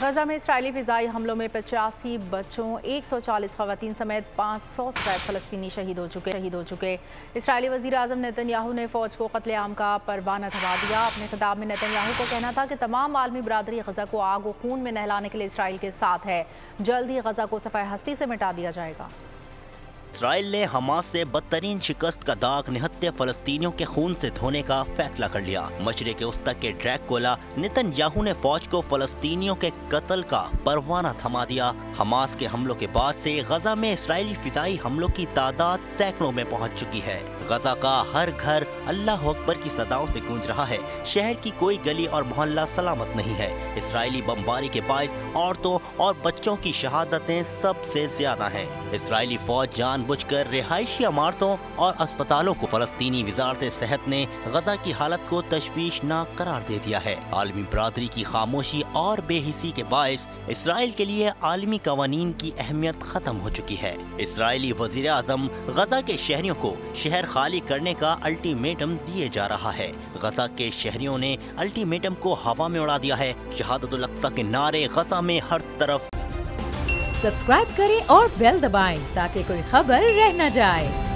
غزہ میں اسرائیلی فضائی حملوں میں 85 بچوں 140 خواتین سمیت 500 سے زائد فلسطینی شہید ہو چکے۔ اسرائیلی وزیر اعظم نیتن یاہو نے فوج کو قتل عام کا پروانہ تھما دیا۔ اپنے خطاب میں نیتن یاہو کو کہنا تھا کہ تمام عالمی برادری غزہ کو آگ و خون میں نہلانے کے لیے اسرائیل کے ساتھ ہے۔ جلد ہی غزہ کو صفحہ ہستی سے مٹا دیا جائے گا۔ اسرائیل نے حماس سے بدترین شکست کا داغ نہتے فلسطینیوں کے خون سے دھونے کا فیصلہ کر لیا۔ مشرق وسطی کے ڈریک کولا نیتن یاہو نے فوج کو فلسطینیوں کے قتل کا پروانہ تھما دیا۔ حماس کے حملوں کے بعد سے غزہ میں اسرائیلی فضائی حملوں کی تعداد سینکڑوں میں پہنچ چکی ہے۔ غزہ کا ہر گھر اللہ اکبر کی صداؤں سے گونج رہا ہے۔ شہر کی کوئی گلی اور محلہ سلامت نہیں ہے۔ اسرائیلی بمباری کے باعث عورتوں اور بچوں کی شہادتیں سب سے زیادہ ہیں۔ اسرائیلی فوج جان بوجھ کر رہائشی عمارتوں اور اسپتالوں کو فلسطینی وزارت صحت نے غزہ کی حالت کو تشویشناک قرار دے دیا ہے۔ عالمی برادری کی خاموشی اور بے حسی کے باعث اسرائیل کے لیے عالمی قوانین کی اہمیت ختم ہو چکی ہے۔ اسرائیلی وزیر اعظم غزہ کے شہریوں کو شہر خالی کرنے کا الٹیمیٹم دیے جا رہا ہے۔ غزہ کے شہریوں نے الٹیمیٹم کو ہوا میں اڑا دیا ہے۔ شہادت الاقصی کے نعرے غزہ میں ہر طرف۔ سبسکرائب کریں اور بیل دبائیں تاکہ کوئی خبر رہ نہ جائے۔